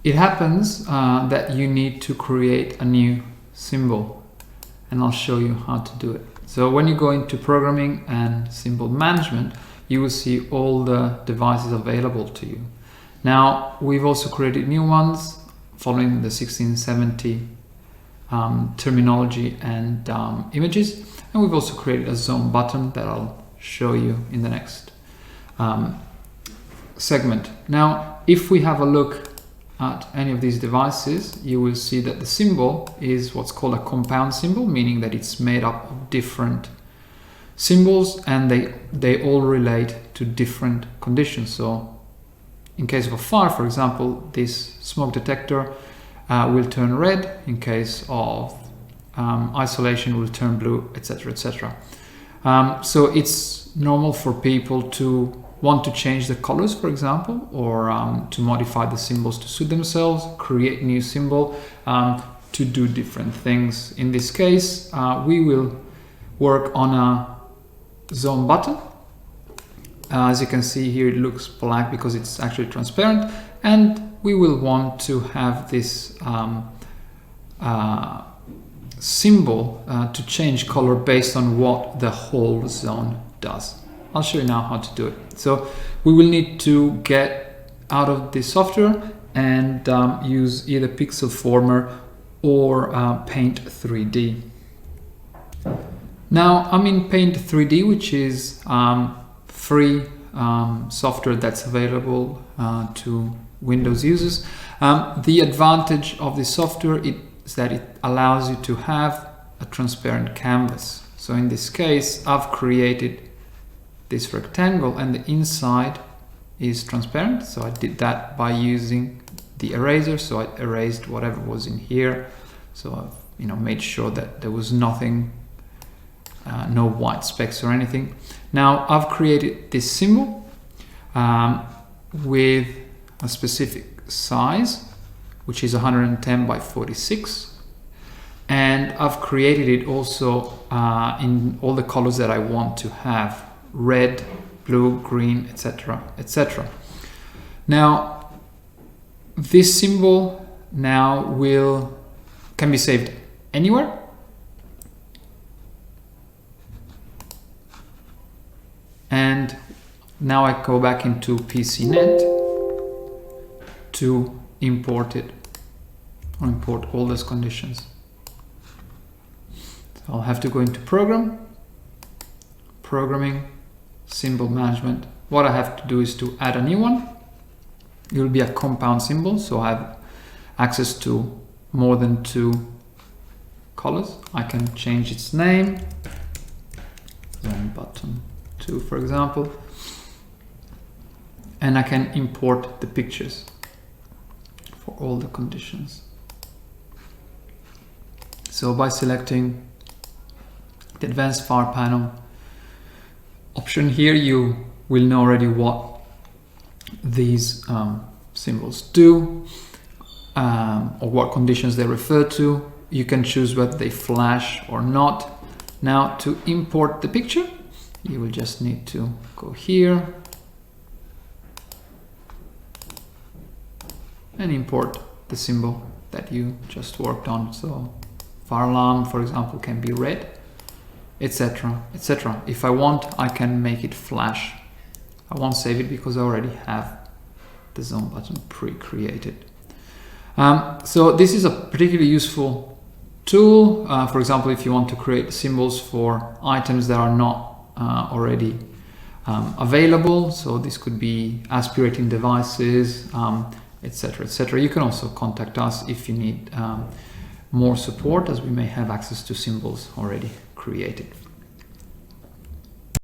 it happens that you need to create a new symbol, and I'll show you how to do it. So when you go into programming and symbol management, you will see all the devices available to you. Now, we've also created new ones following the 1670 terminology and images, and we've also created a zone button that I'll show you in the next segment. Now, if we have a look at any of these devices, you will see that the symbol is what's called a compound symbol, meaning that it's made up of different symbols and they all relate to different conditions. So in case of a fire, for example, this smoke detector will turn red. In case of isolation, will turn blue, etc., etc. So it's normal for people to want to change the colors, for example, or to modify the symbols to suit themselves, create new symbol to do different things. In this case, we will work on a zone button. As you can see here, it looks black because it's actually transparent, and we will want to have this symbol to change color based on what the whole zone does. I'll show you now how to do it. So we will need to get out of the software and use either Pixel Former or Paint 3D. Now I'm in Paint 3D, which is free software that's available to Windows users. The advantage of this software is that it allows you to have a transparent canvas. So in this case, I've created this rectangle and the inside is transparent. So I did that by using the eraser. So I erased whatever was in here. So I've made sure that there was nothing, no white specks or anything. Now I've created this symbol with a specific size, which is 110 by 46. And I've created it also in all the colors that I want to have: red, blue, green, etc., etc. Now, this symbol now can be saved anywhere. And now I go back into PCNet to import it, or import all those conditions. So I'll have to go into programming, symbol management. What I have to do is to add a new one. It will be a compound symbol, so I have access to more than 2 colors. I can change its name, zone button 2, for example, and I can import the pictures for all the conditions. So by selecting the advanced file panel option here, you will know already what these symbols do or what conditions they refer to. You can choose whether they flash or not. Now, to import the picture, you will just need to go here and import the symbol that you just worked on. So fire alarm, for example, can be red, etc., etc. If I want, I can make it flash. I won't save it because I already have the zone button pre-created. So this is a particularly useful tool. For example, if you want to create symbols for items that are not already available. So this could be aspirating devices, etc., etc. You can also contact us if you need more support, as we may have access to symbols already created.